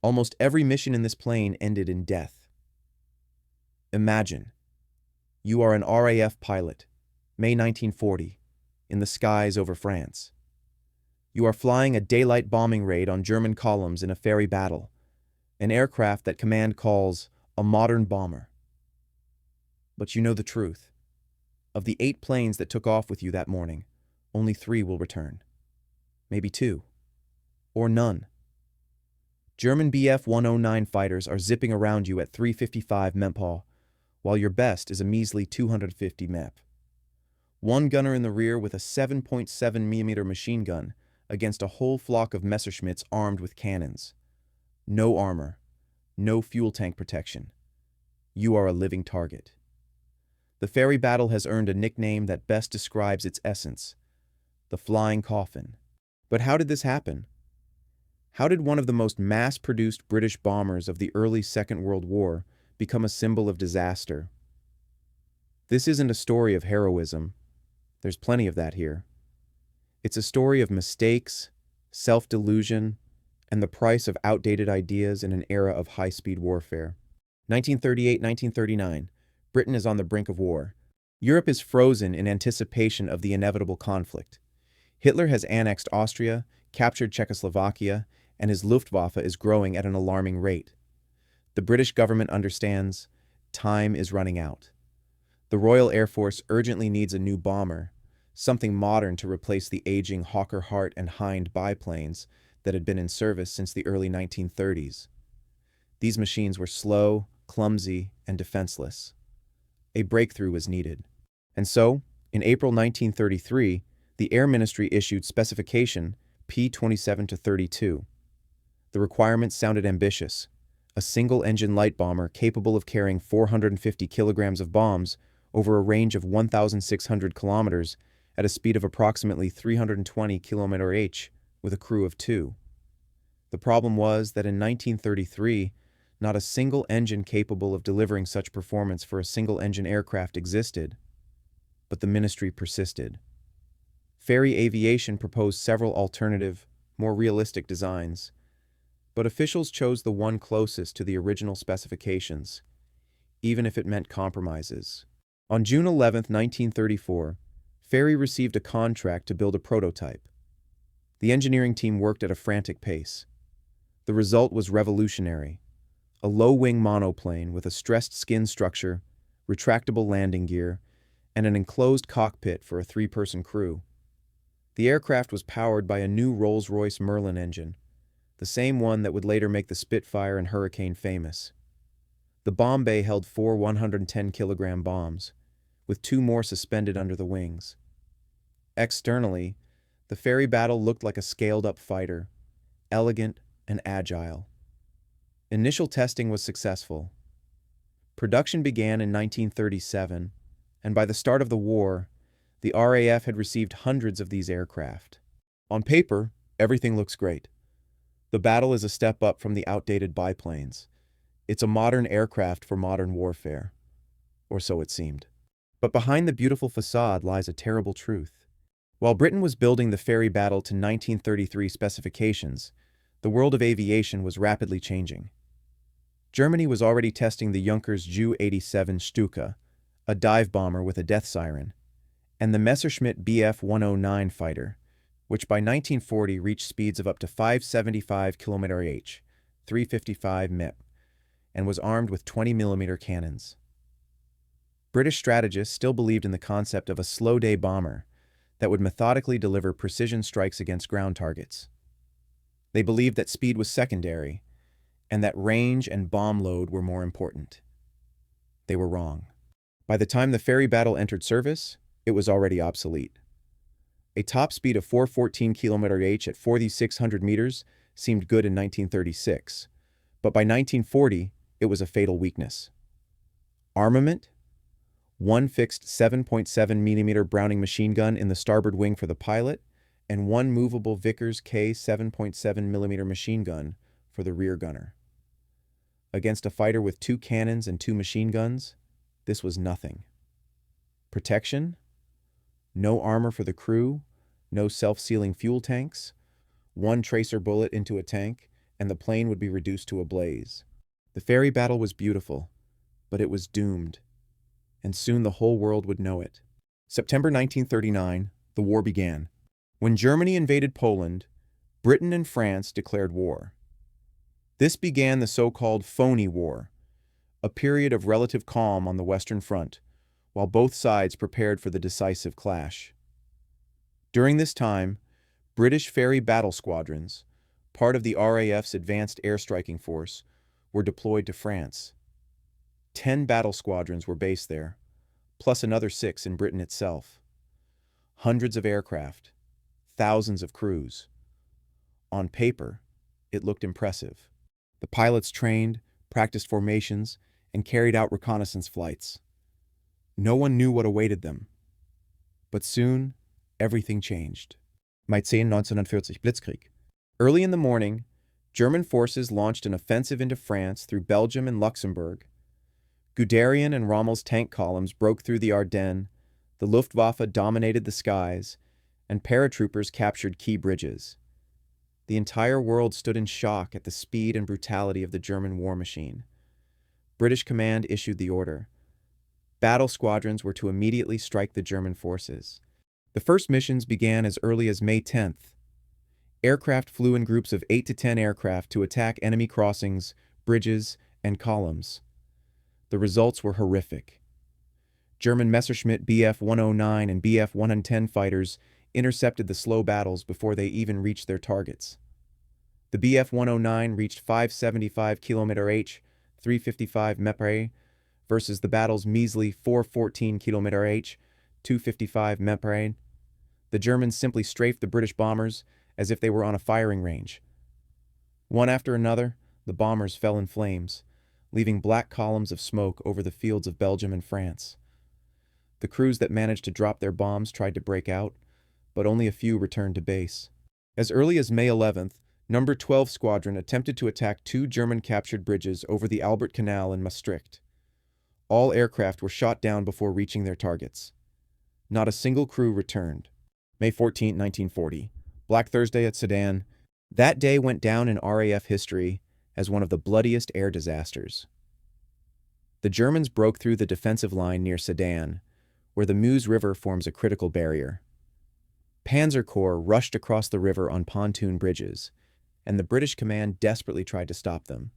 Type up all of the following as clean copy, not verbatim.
Almost every mission in this plane ended in death. Imagine, you are an RAF pilot, May 1940, in the skies over France. You are flying a daylight bombing raid on German columns in a Fairey Battle, an aircraft that command calls a modern bomber. But you know the truth. Of the 8 planes that took off with you that morning, only 3 will return. Maybe 2. Or none. German Bf 109 fighters are zipping around you at 355 mph, while your best is a measly 250 mph. One gunner in the rear with a 7.7mm machine gun against a whole flock of Messerschmitts armed with cannons. No armor, no fuel tank protection. You are a living target. The Fairey Battle has earned a nickname that best describes its essence: the Flying Coffin. But how did this happen? How did one of the most mass-produced British bombers of the early Second World War become a symbol of disaster? This isn't a story of heroism. There's plenty of that here. It's a story of mistakes, self-delusion, and the price of outdated ideas in an era of high-speed warfare. 1938-1939. Britain is on the brink of war. Europe is frozen in anticipation of the inevitable conflict. Hitler has annexed Austria, captured Czechoslovakia, and his Luftwaffe is growing at an alarming rate. The British government understands time is running out. The Royal Air Force urgently needs a new bomber, something modern to replace the aging Hawker Hart and Hind biplanes that had been in service since the early 1930s. These machines were slow, clumsy, and defenseless. A breakthrough was needed. And so, in April 1933, the Air Ministry issued Specification P-27-32. The requirements sounded ambitious: a single-engine light bomber capable of carrying 450 kilograms of bombs over a range of 1,600 kilometers at a speed of approximately 320 km/h with a crew of 2. The problem was that in 1933, not a single engine capable of delivering such performance for a single-engine aircraft existed. But the ministry persisted. Fairey Aviation proposed several alternative, more realistic designs, but officials chose the one closest to the original specifications, even if it meant compromises. On June 11, 1934, Fairey received a contract to build a prototype. The engineering team worked at a frantic pace. The result was revolutionary: a low-wing monoplane with a stressed skin structure, retractable landing gear, and an enclosed cockpit for a 3-person crew. The aircraft was powered by a new Rolls-Royce Merlin engine, the same one that would later make the Spitfire and Hurricane famous. The bomb bay held 4 110-kilogram bombs, with 2 more suspended under the wings. Externally, the Fairey Battle looked like a scaled-up fighter, elegant and agile. Initial testing was successful. Production began in 1937, and by the start of the war, the RAF had received hundreds of these aircraft. On paper, everything looks great. The Battle is a step up from the outdated biplanes. It's a modern aircraft for modern warfare. Or so it seemed. But behind the beautiful facade lies a terrible truth. While Britain was building the Fairey Battle to 1933 specifications, the world of aviation was rapidly changing. Germany was already testing the Junkers Ju-87 Stuka, a dive bomber with a death siren, and the Messerschmitt Bf 109 fighter, which by 1940 reached speeds of up to 575 km/h, 355 mph, and was armed with 20mm cannons. British strategists still believed in the concept of a slow-day bomber that would methodically deliver precision strikes against ground targets. They believed that speed was secondary, and that range and bomb load were more important. They were wrong. By the time the Fairey Battle entered service, it was already obsolete. A top speed of 414 km/h at 4,600 meters seemed good in 1936, but by 1940, it was a fatal weakness. Armament? One fixed 7.7mm Browning machine gun in the starboard wing for the pilot, and one movable Vickers K 7.7mm machine gun for the rear gunner. Against a fighter with 2 cannons and 2 machine guns, this was nothing. Protection? No armor for the crew, no self-sealing fuel tanks, 1 tracer bullet into a tank, and the plane would be reduced to a blaze. The Fairey Battle was beautiful, but it was doomed, and soon the whole world would know it. September 1939, the war began. When Germany invaded Poland, Britain and France declared war. This began the so-called Phony War, a period of relative calm on the Western Front, while both sides prepared for the decisive clash. During this time, British Fairey Battle squadrons, part of the RAF's advanced air striking force, were deployed to France. 10 battle squadrons were based there, plus another 6 in Britain itself. Hundreds of aircraft, thousands of crews. On paper, it looked impressive. The pilots trained, practiced formations, and carried out reconnaissance flights. No one knew what awaited them. But soon, everything changed. Mai 10, 1940, Blitzkrieg. Early in the morning, German forces launched an offensive into France through Belgium and Luxembourg. Guderian and Rommel's tank columns broke through the Ardennes, the Luftwaffe dominated the skies, and paratroopers captured key bridges. The entire world stood in shock at the speed and brutality of the German war machine. British command issued the order. Battle squadrons were to immediately strike the German forces. The first missions began as early as May 10th. Aircraft flew in groups of 8 to 10 aircraft to attack enemy crossings, bridges, and columns. The results were horrific. German Messerschmitt Bf-109 and Bf-110 fighters intercepted the slow battles before they even reached their targets. The Bf-109 reached 575 km/h, 355 mph, versus the battle's measly 414 km/h, 255 mph. The Germans simply strafed the British bombers as if they were on a firing range. One after another, the bombers fell in flames, leaving black columns of smoke over the fields of Belgium and France. The crews that managed to drop their bombs tried to break out, but only a few returned to base. As early as May 11th, No. 12 Squadron attempted to attack 2 German-captured bridges over the Albert Canal in Maastricht. All aircraft were shot down before reaching their targets. Not a single crew returned. May 14, 1940. Black Thursday at Sedan. That day went down in RAF history as one of the bloodiest air disasters. The Germans broke through the defensive line near Sedan, where the Meuse River forms a critical barrier. Panzer Corps rushed across the river on pontoon bridges, and the British command desperately tried to stop them.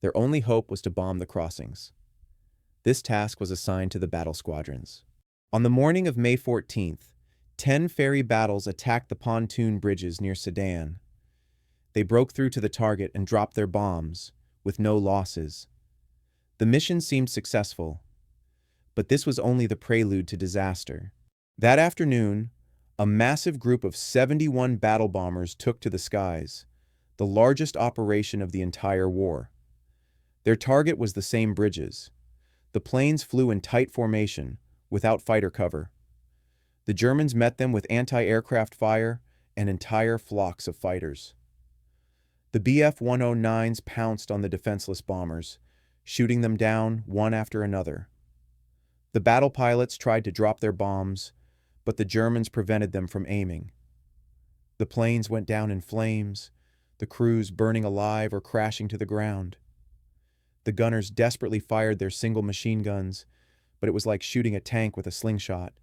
Their only hope was to bomb the crossings. This task was assigned to the battle squadrons. On the morning of May 14th, 10 Fairey Battles attacked the pontoon bridges near Sedan. They broke through to the target and dropped their bombs, with no losses. The mission seemed successful, but this was only the prelude to disaster. That afternoon, a massive group of 71 battle bombers took to the skies, the largest operation of the entire war. Their target was the same bridges. The planes flew in tight formation, without fighter cover. The Germans met them with anti-aircraft fire and entire flocks of fighters. The Bf-109s pounced on the defenseless bombers, shooting them down one after another. The battle pilots tried to drop their bombs, but the Germans prevented them from aiming. The planes went down in flames, the crews burning alive or crashing to the ground. The gunners desperately fired their single machine guns, but it was like shooting a tank with a slingshot.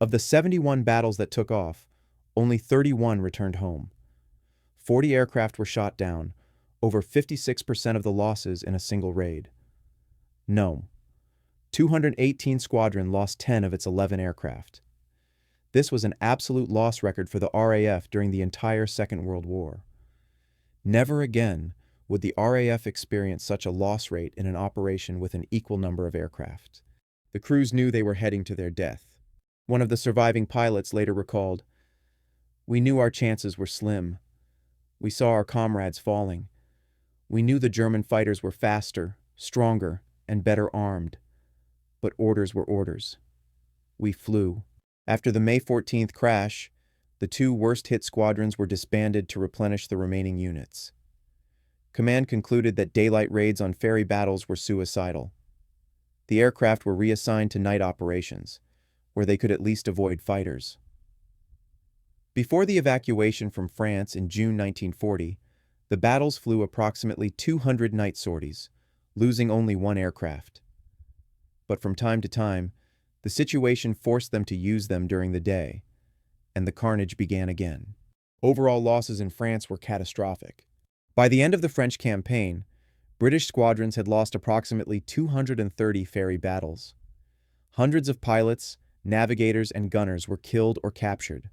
Of the 71 battles that took off, only 31 returned home. 40 aircraft were shot down, over 56% of the losses in a single raid. No. 218 Squadron lost 10 of its 11 aircraft. This was an absolute loss record for the RAF during the entire Second World War. Never again would the RAF experience such a loss rate in an operation with an equal number of aircraft. The crews knew they were heading to their death. One of the surviving pilots later recalled, "We knew our chances were slim. We saw our comrades falling. We knew the German fighters were faster, stronger, and better armed. But orders were orders. We flew." After the May 14th crash, the 2 worst-hit squadrons were disbanded to replenish the remaining units. Command concluded that daylight raids on Fairey Battles were suicidal. The aircraft were reassigned to night operations, where they could at least avoid fighters. Before the evacuation from France in June 1940, The battles flew approximately 200 night sorties, losing only one aircraft. But from time to time, the situation forced them to use them during the day, and the carnage began again. Overall losses in France were catastrophic. By the end of the French campaign, British squadrons had lost approximately 230 ferry battles. Hundreds of pilots, navigators, and gunners were killed or captured.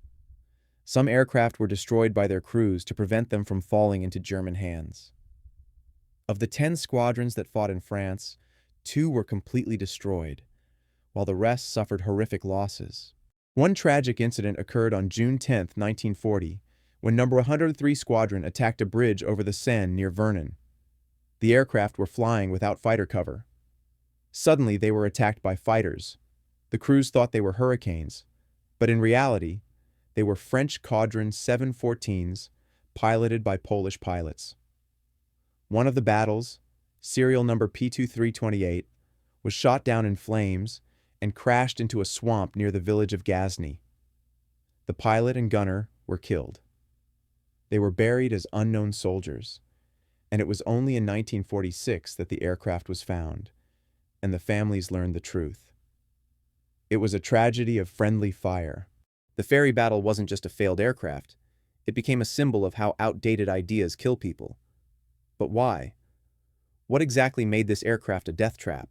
Some aircraft were destroyed by their crews to prevent them from falling into German hands. Of the 10 squadrons that fought in France, 2 were completely destroyed, while the rest suffered horrific losses. One tragic incident occurred on June 10, 1940, when No. 103 Squadron attacked a bridge over the Seine near Vernon. The aircraft were flying without fighter cover. Suddenly, they were attacked by fighters. The crews thought they were Hurricanes, but in reality, they were French Caudron 714s piloted by Polish pilots. One of the battles, serial number P2328, was shot down in flames and crashed into a swamp near the village of Gazny. The pilot and gunner were killed. They were buried as unknown soldiers, and it was only in 1946 that the aircraft was found, and the families learned the truth. It was a tragedy of friendly fire. The Fairey Battle wasn't just a failed aircraft. It became a symbol of how outdated ideas kill people. But why? What exactly made this aircraft a death trap?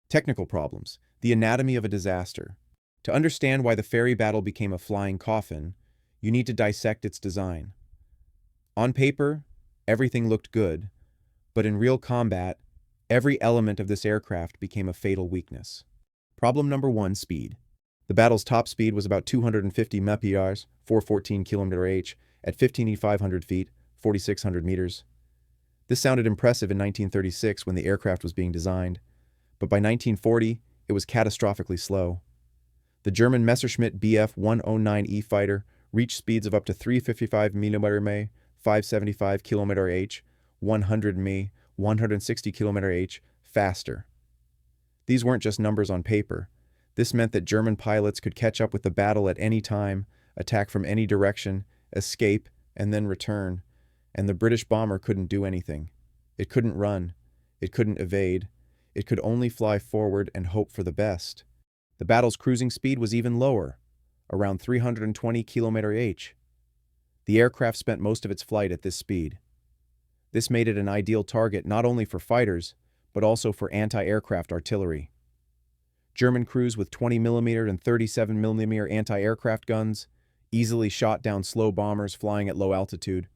Technical problems, the anatomy of a disaster. To understand why the Fairey Battle became a flying coffin, you need to dissect its design. On paper, everything looked good, but in real combat, every element of this aircraft became a fatal weakness. Problem number 1, speed. The battle's top speed was about 250 mph, 414 km/h, at 15,500 feet, 4,600 meters. This sounded impressive in 1936 when the aircraft was being designed, but by 1940, it was catastrophically slow. The German Messerschmitt Bf 109E fighter reached speeds of up to 355 mm/h, 575 km/h, 100 mph, 160 km/h faster. These weren't just numbers on paper. This meant that German pilots could catch up with the battle at any time, attack from any direction, escape, and then return. And the British bomber couldn't do anything. It couldn't run. It couldn't evade. It could only fly forward and hope for the best. The battle's cruising speed was even lower, around 320 km/h. The aircraft spent most of its flight at this speed. This made it an ideal target not only for fighters, but also for anti-aircraft artillery. German crews with 20mm and 37mm anti-aircraft guns easily shot down slow bombers flying at low altitude.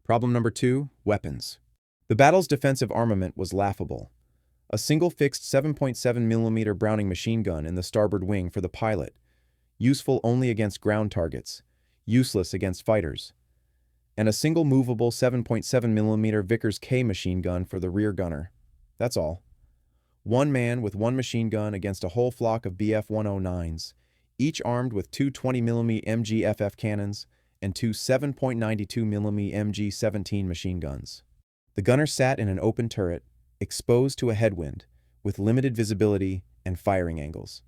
Problem number 2, weapons. The battle's defensive armament was laughable. A single fixed 7.7mm Browning machine gun in the starboard wing for the pilot, useful only against ground targets, useless against fighters, and a single movable 7.7mm Vickers K machine gun for the rear gunner. That's all. One man with one machine gun against a whole flock of Bf 109s, each armed with two 20mm MG-FF cannons and two 7.92mm MG-17 machine guns. The gunner sat in an open turret, exposed to a headwind, with limited visibility and firing angles.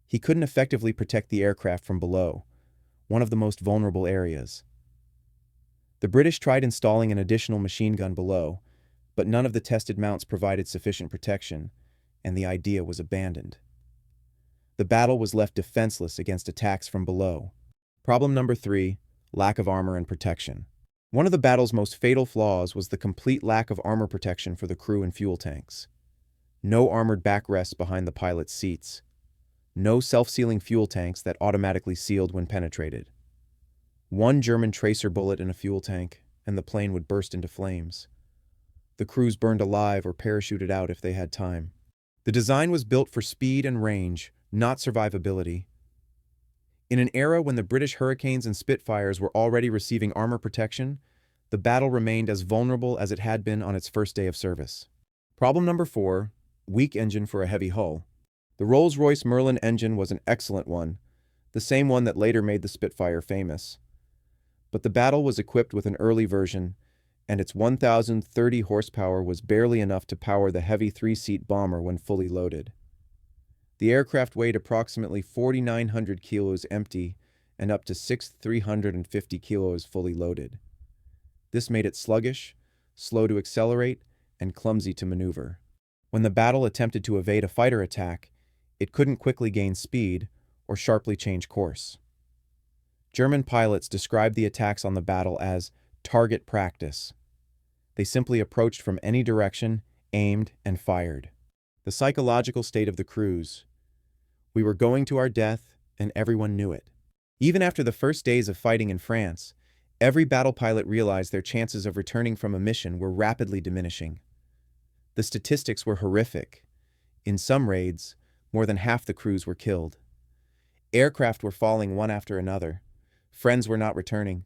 He couldn't effectively protect the aircraft from below, one of the most vulnerable areas. The British tried installing an additional machine gun below, but none of the tested mounts provided sufficient protection, and the idea was abandoned. The battle was left defenseless against attacks from below. Problem number 3, lack of armor and protection. One of the battle's most fatal flaws was the complete lack of armor protection for the crew and fuel tanks. No armored backrests behind the pilot's seats. No self-sealing fuel tanks that automatically sealed when penetrated. One German tracer bullet in a fuel tank, and the plane would burst into flames. The crews burned alive or parachuted out if they had time. The design was built for speed and range, not survivability. In an era when the British Hurricanes and Spitfires were already receiving armor protection, the battle remained as vulnerable as it had been on its first day of service. Problem number 4, weak engine for a heavy hull. The Rolls-Royce Merlin engine was an excellent one, the same one that later made the Spitfire famous. But the battle was equipped with an early version, and its 1,030 horsepower was barely enough to power the heavy 3-seat bomber when fully loaded. The aircraft weighed approximately 4,900 kilos empty and up to 6,350 kilos fully loaded. This made it sluggish, slow to accelerate, and clumsy to maneuver. When the battle attempted to evade a fighter attack, it couldn't quickly gain speed or sharply change course. German pilots described the attacks on the battle as target practice. They simply approached from any direction, aimed, and fired. The psychological state of the crews. We were going to our death, and everyone knew it. Even after the first days of fighting in France, every battle pilot realized their chances of returning from a mission were rapidly diminishing. The statistics were horrific. In some raids, more than half the crews were killed. Aircraft were falling one after another. Friends were not returning.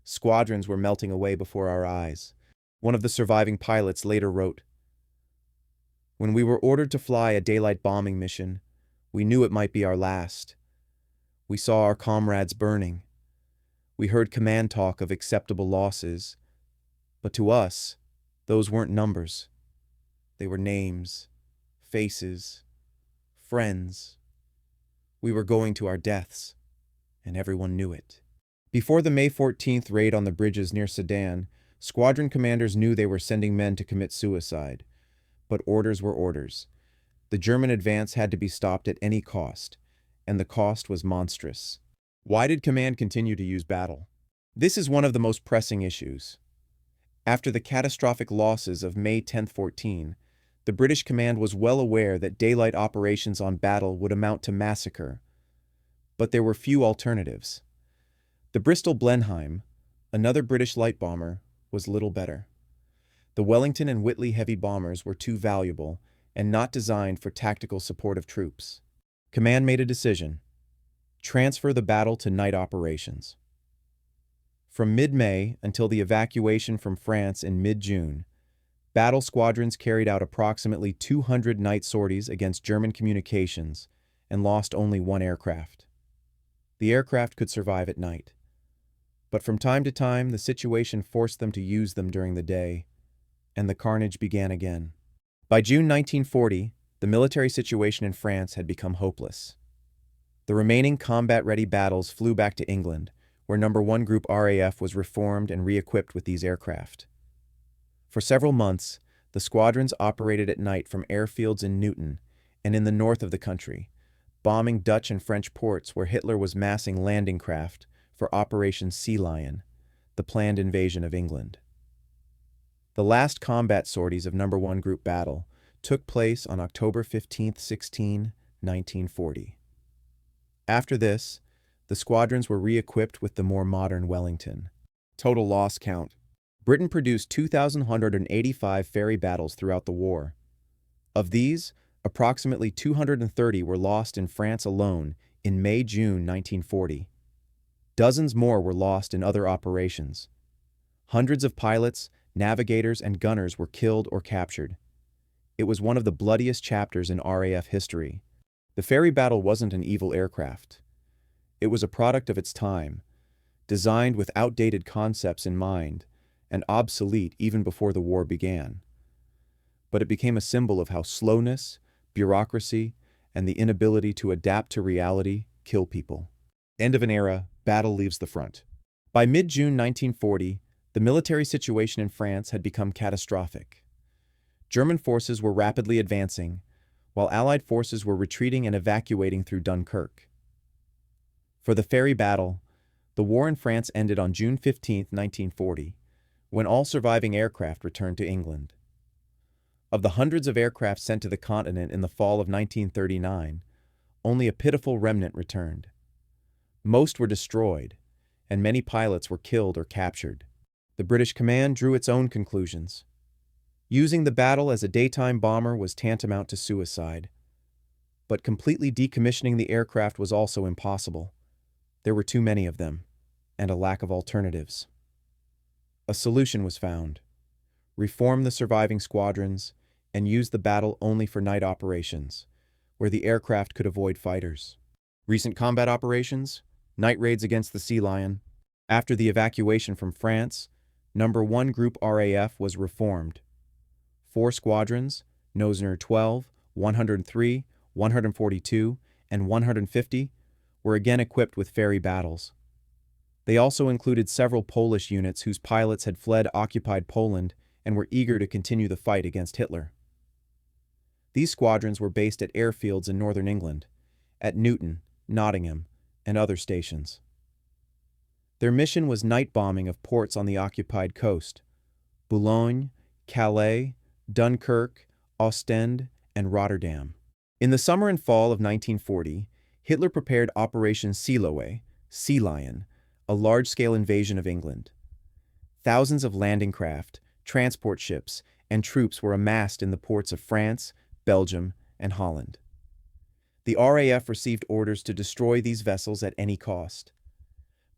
Squadrons were melting away before our eyes. One of the surviving pilots later wrote, "When we were ordered to fly a daylight bombing mission, we knew it might be our last. We saw our comrades burning. We heard command talk of acceptable losses, but to us, those weren't numbers. They were names, faces, friends. We were going to our deaths, and everyone knew it." Before the May 14th raid on the bridges near Sedan, squadron commanders knew they were sending men to commit suicide. But orders were orders. The German advance had to be stopped at any cost, and the cost was monstrous. Why did command continue to use battle? This is one of the most pressing issues. After the catastrophic losses of May 10-14, the British command was well aware that daylight operations on battle would amount to massacre. But there were few alternatives. The Bristol Blenheim, another British light bomber, was little better. The Wellington and Whitley heavy bombers were too valuable and not designed for tactical support of troops. Command made a decision: transfer the battle to night operations. From mid-May until the evacuation from France in mid-June, battle squadrons carried out approximately 200 night sorties against German communications and lost only one aircraft. The aircraft could survive at night. But from time to time, the situation forced them to use them during the day, and the carnage began again. By June 1940, the military situation in France had become hopeless. The remaining combat-ready battles flew back to England, where No. 1 Group RAF was reformed and re-equipped with these aircraft. For several months, the squadrons operated at night from airfields in Newton and in the north of the country, bombing Dutch and French ports where Hitler was massing landing craft for Operation Sea Lion, the planned invasion of England. The last combat sorties of No. 1 Group Battle took place on October 15-16, 1940. After this, the squadrons were re-equipped with the more modern Wellington. Total loss count. Britain produced 2,185 Fairey Battles throughout the war. Of these, approximately 230 were lost in France alone in May-June 1940. Dozens more were lost in other operations. Hundreds of pilots, navigators, and gunners were killed or captured. It was one of the bloodiest chapters in RAF history. The Fairey Battle wasn't an evil aircraft. It was a product of its time, designed with outdated concepts in mind, and obsolete even before the war began. But it became a symbol of how slowness, bureaucracy, and the inability to adapt to reality kill people. End of an era, battle leaves the front. By mid-June 1940, the military situation in France had become catastrophic. German forces were rapidly advancing, while Allied forces were retreating and evacuating through Dunkirk. For the Fairey Battle, the war in France ended on June 15, 1940, when all surviving aircraft returned to England. Of the hundreds of aircraft sent to the continent in the fall of 1939, only a pitiful remnant returned. Most were destroyed, and many pilots were killed or captured. The British command drew its own conclusions. Using the battle as a daytime bomber was tantamount to suicide. But completely decommissioning the aircraft was also impossible. There were too many of them, and a lack of alternatives. A solution was found: reform the surviving squadrons and use the battle only for night operations, where the aircraft could avoid fighters. Recent combat operations, night raids against the Sea Lion. After the evacuation from France, No. 1 Group RAF was reformed. 4 squadrons, Nosner 12, 103, 142, and 150, were again equipped with Fairey battles. They also included several Polish units whose pilots had fled occupied Poland and were eager to continue the fight against Hitler. These squadrons were based at airfields in northern England, at Newton, Nottingham, and other stations. Their mission was night bombing of ports on the occupied coast: Boulogne, Calais, Dunkirk, Ostend, and Rotterdam. In the summer and fall of 1940, Hitler prepared Operation Seelowe, Sea Lion, a large-scale invasion of England. Thousands of landing craft, transport ships, and troops were amassed in the ports of France, Belgium, and Holland. The RAF received orders to destroy these vessels at any cost.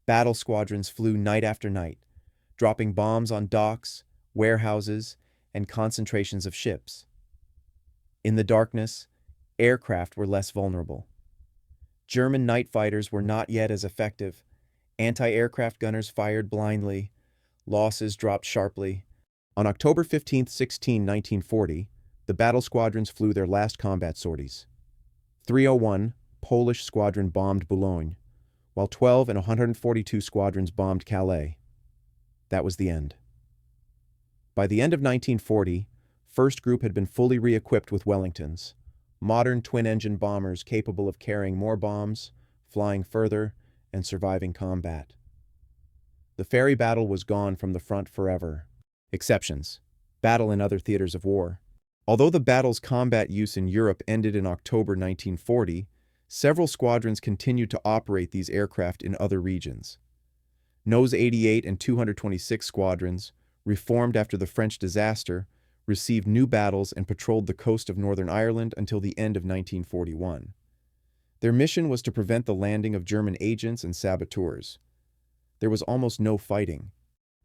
Battle squadrons flew night after night, dropping bombs on docks, warehouses, and concentrations of ships. In the darkness, aircraft were less vulnerable. German night fighters were not yet as effective. Anti-aircraft gunners fired blindly. Losses dropped sharply. On October 15–16, 1940, the battle squadrons flew their last combat sorties. 301 Polish Squadron bombed Boulogne, while 12 and 142 squadrons bombed Calais. That was the end. By the end of 1940, First Group had been fully re-equipped with Wellingtons, modern twin-engine bombers capable of carrying more bombs, flying further, and surviving combat. The Fairey Battle was gone from the front forever. Exceptions: battle in other theaters of war. Although the battle's combat use in Europe ended in October 1940, several squadrons continued to operate these aircraft in other regions. Nose 88 and 226 squadrons, reformed after the French disaster, received new battles and patrolled the coast of Northern Ireland until the end of 1941. Their mission was to prevent the landing of German agents and saboteurs. There was almost no fighting.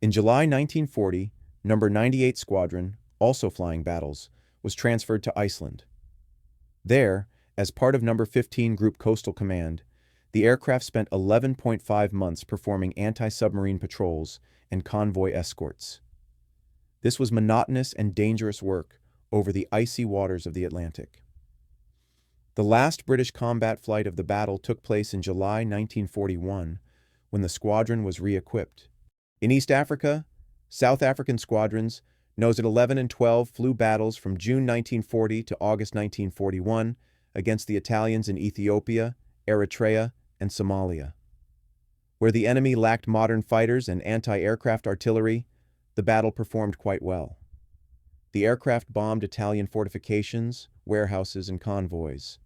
In July 1940, No. 98 Squadron, also flying battles, was transferred to Iceland. There, as part of No. 15 Group Coastal Command, the aircraft spent 11.5 months performing anti-submarine patrols and convoy escorts. This was monotonous and dangerous work over the icy waters of the Atlantic. The last British combat flight of the battle took place in July 1941, when the squadron was re-equipped. In East Africa, South African squadrons, Nose 11 and 12, flew battles from June 1940 to August 1941 against the Italians in Ethiopia, Eritrea, and Somalia. Where the enemy lacked modern fighters and anti-aircraft artillery, the battle performed quite well. The aircraft bombed Italian fortifications, warehouses, and convoys.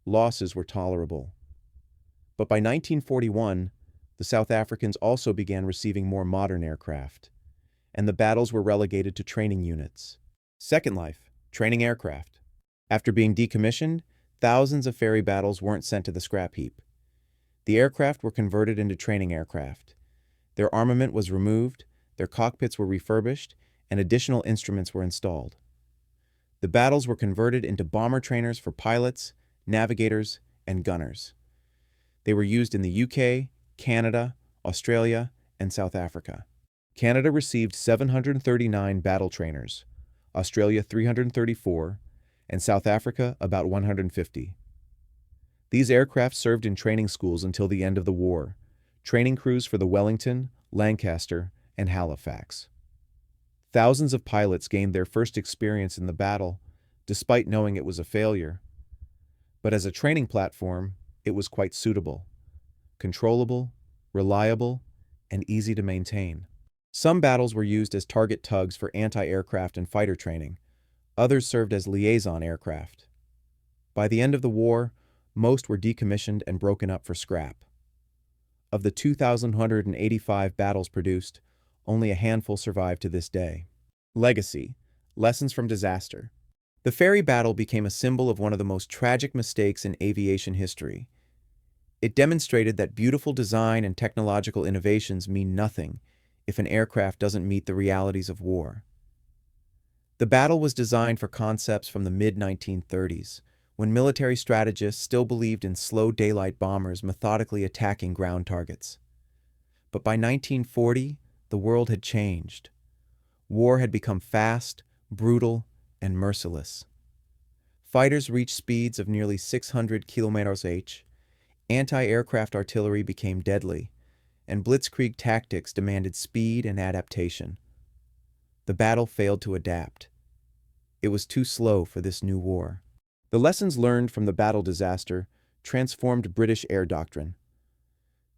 Losses were tolerable. But by 1941, the South Africans also began receiving more modern aircraft, and the battles were relegated to training units. Second life, training aircraft. After being decommissioned, thousands of Fairey Battles weren't sent to the scrap heap. The aircraft were converted into training aircraft. Their armament was removed, their cockpits were refurbished, and additional instruments were installed. The battles were converted into bomber trainers for pilots, navigators, and gunners. They were used in the UK, Canada, Australia, and South Africa. Canada received 739 battle trainers, Australia 334, and South Africa about 150. These aircraft served in training schools until the end of the war, training crews for the Wellington, Lancaster, and Halifax. Thousands of pilots gained their first experience in the battle, despite knowing it was a failure. But as a training platform, it was quite suitable, controllable, reliable, and easy to maintain. Some battles were used as target tugs for anti-aircraft and fighter training. Others served as liaison aircraft. By the end of the war, most were decommissioned and broken up for scrap. Of the 2,185 battles produced, only a handful survive to this day. Legacy: lessons from disaster. The Fairey Battle became a symbol of one of the most tragic mistakes in aviation history. It demonstrated that beautiful design and technological innovations mean nothing if an aircraft doesn't meet the realities of war. The battle was designed for concepts from the mid-1930s, when military strategists still believed in slow daylight bombers methodically attacking ground targets. But by 1940, the world had changed. War had become fast, brutal, and merciless. Fighters reached speeds of nearly 600 km/h, anti-aircraft artillery became deadly, and blitzkrieg tactics demanded speed and adaptation. The battle failed to adapt. It was too slow for this new war. The lessons learned from the battle disaster transformed British air doctrine.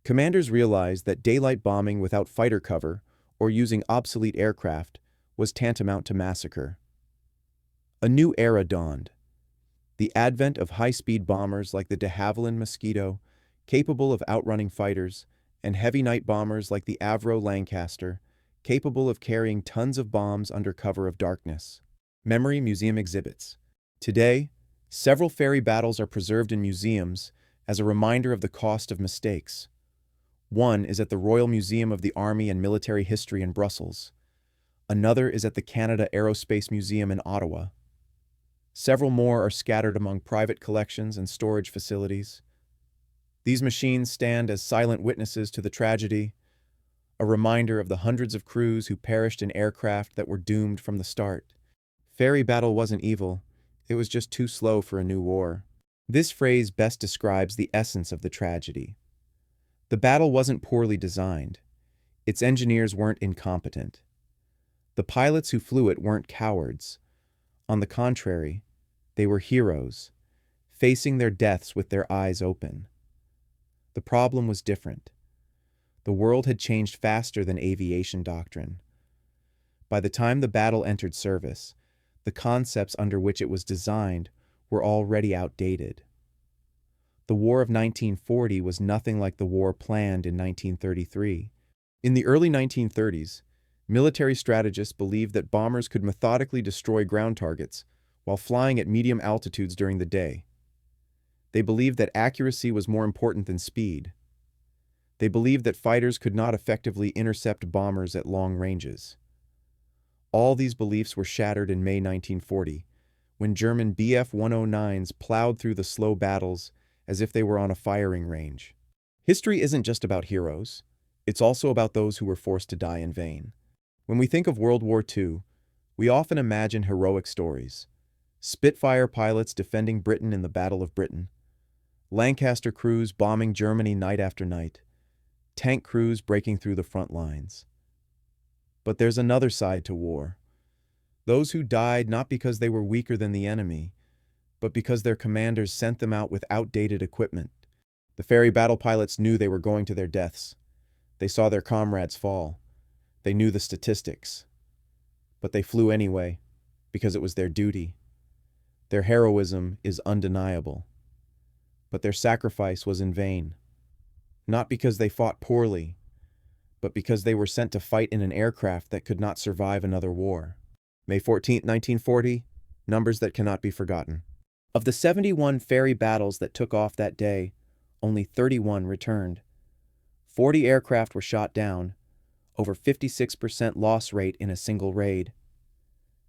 Commanders realized that daylight bombing without fighter cover or using obsolete aircraft was tantamount to massacre. A new era dawned. The advent of high-speed bombers like the de Havilland Mosquito, capable of outrunning fighters, and heavy night bombers like the Avro Lancaster, capable of carrying tons of bombs under cover of darkness. Memory Museum exhibits. Today, several Fairey battles are preserved in museums as a reminder of the cost of mistakes. One is at the Royal Museum of the Army and Military History in Brussels. Another is at the Canada Aerospace Museum in Ottawa. Several more are scattered among private collections and storage facilities. These machines stand as silent witnesses to the tragedy, a reminder of the hundreds of crews who perished in aircraft that were doomed from the start. Fairey Battle wasn't evil, it was just too slow for a new war. This phrase best describes the essence of the tragedy. The battle wasn't poorly designed. Its engineers weren't incompetent. The pilots who flew it weren't cowards. On the contrary, they were heroes, facing their deaths with their eyes open. The problem was different. The world had changed faster than aviation doctrine. By the time the battle entered service, the concepts under which it was designed were already outdated. The War of 1940 was nothing like the war planned in 1933. In the early 1930s, military strategists believed that bombers could methodically destroy ground targets while flying at medium altitudes during the day. They believed that accuracy was more important than speed. They believed that fighters could not effectively intercept bombers at long ranges. All these beliefs were shattered in May 1940, when German Bf-109s plowed through the slow battles as if they were on a firing range. History isn't just about heroes, it's also about those who were forced to die in vain. When we think of World War II, we often imagine heroic stories. Spitfire pilots defending Britain in the Battle of Britain, Lancaster crews bombing Germany night after night, tank crews breaking through the front lines. But there's another side to war. Those who died not because they were weaker than the enemy, but because their commanders sent them out with outdated equipment. The Fairey Battle pilots knew they were going to their deaths. They saw their comrades fall. They knew the statistics. But they flew anyway, because it was their duty. Their heroism is undeniable. But their sacrifice was in vain. Not because they fought poorly, but because they were sent to fight in an aircraft that could not survive another war. May 14, 1940, numbers that cannot be forgotten. Of the 71 Fairey battles that took off that day, only 31 returned. 40 aircraft were shot down, over 56% loss rate in a single raid.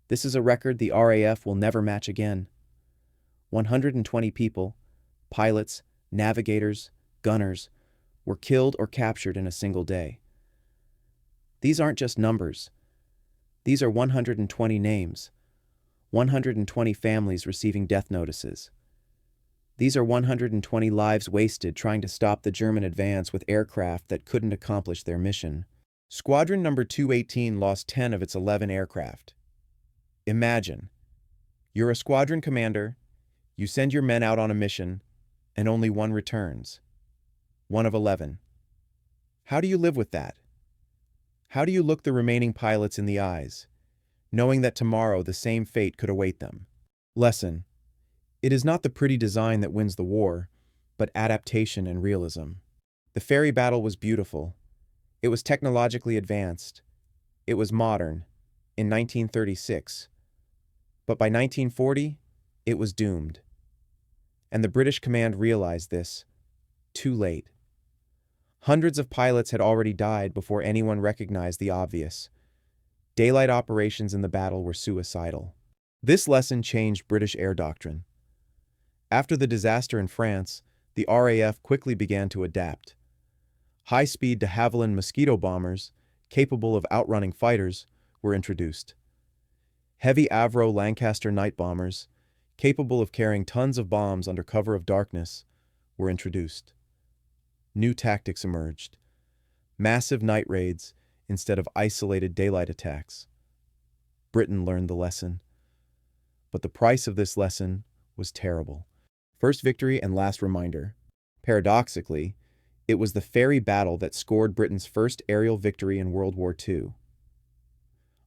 This is a record the RAF will never match again. 120 people, pilots, navigators, gunners, were killed or captured in a single day. These aren't just numbers. These are 120 names, 120 families receiving death notices. These are 120 lives wasted trying to stop the German advance with aircraft that couldn't accomplish their mission. Squadron number 218 lost 10 of its 11 aircraft. Imagine, you're a squadron commander, you send your men out on a mission, and only one returns. 1 of 11. How do you live with that? How do you look the remaining pilots in the eyes, knowing that tomorrow the same fate could await them? Lesson: it is not the pretty design that wins the war, but adaptation and realism. The Fairey Battle was beautiful. It was technologically advanced. It was modern, in 1936. But by 1940, it was doomed. And the British command realized this, too late. Hundreds of pilots had already died before anyone recognized the obvious. Daylight operations in the battle were suicidal. This lesson changed British air doctrine. After the disaster in France, the RAF quickly began to adapt. High-speed de Havilland Mosquito bombers, capable of outrunning fighters, were introduced. Heavy Avro Lancaster night bombers, capable of carrying tons of bombs under cover of darkness, were introduced. New tactics emerged. Massive night raids instead of isolated daylight attacks. Britain learned the lesson. But the price of this lesson was terrible. First victory and last reminder. Paradoxically, it was the Fairey Battle that scored Britain's first aerial victory in World War II.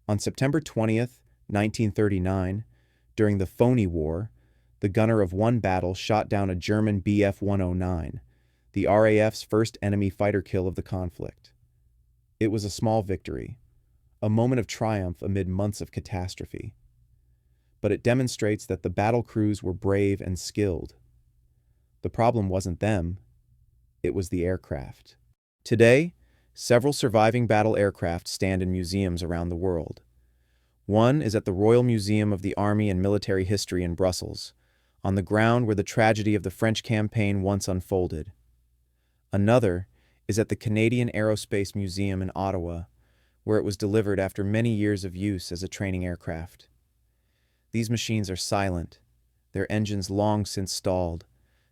On September 20th, 1939, during the Phoney War, the gunner of one battle shot down a German Bf-109, the RAF's first enemy fighter kill of the conflict. It was a small victory, a moment of triumph amid months of catastrophe. But it demonstrates that the battle crews were brave and skilled. The problem wasn't them, it was the aircraft. Today, several surviving battle aircraft stand in museums around the world. One is at the Royal Museum of the Army and Military History in Brussels, on the ground where the tragedy of the French campaign once unfolded. Another is at the Canadian Aerospace Museum in Ottawa, where it was delivered after many years of use as a training aircraft. These machines are silent, their engines long since stalled,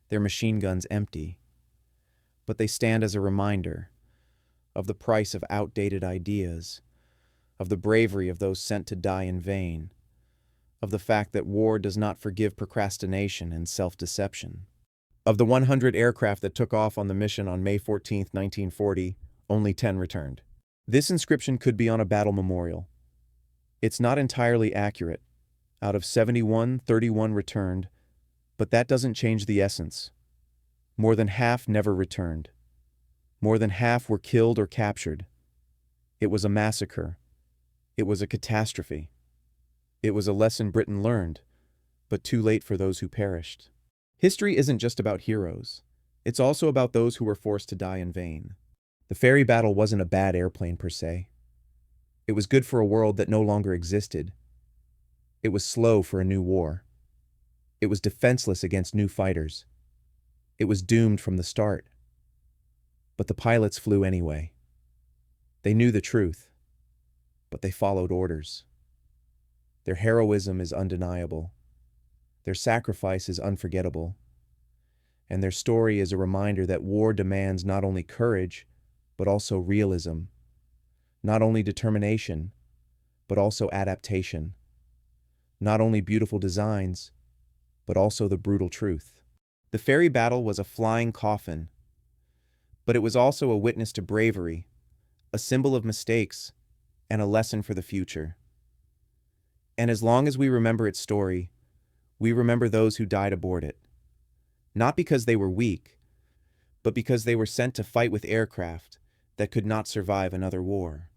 their machine guns empty. But they stand as a reminder of the price of outdated ideas, of the bravery of those sent to die in vain, of the fact that war does not forgive procrastination and self-deception. Of the 100 aircraft that took off on the mission on May 14, 1940, only 10 returned. This inscription could be on a battle memorial. It's not entirely accurate. Out of 71, 31 returned, but that doesn't change the essence. More than half never returned. More than half were killed or captured. It was a massacre. It was a catastrophe. It was a lesson Britain learned, but too late for those who perished. History isn't just about heroes. It's also about those who were forced to die in vain. The Fairey Battle wasn't a bad airplane per se. It was good for a world that no longer existed. It was slow for a new war. It was defenseless against new fighters. It was doomed from the start. But the pilots flew anyway. They knew the truth, but they followed orders. Their heroism is undeniable. Their sacrifice is unforgettable. And their story is a reminder that war demands not only courage, but also realism. Not only determination, but also adaptation. Not only beautiful designs, but also the brutal truth. The Fairey Battle was a flying coffin, but it was also a witness to bravery, a symbol of mistakes, and a lesson for the future. And as long as we remember its story, we remember those who died aboard it. Not because they were weak, but because they were sent to fight with aircraft that could not survive another war.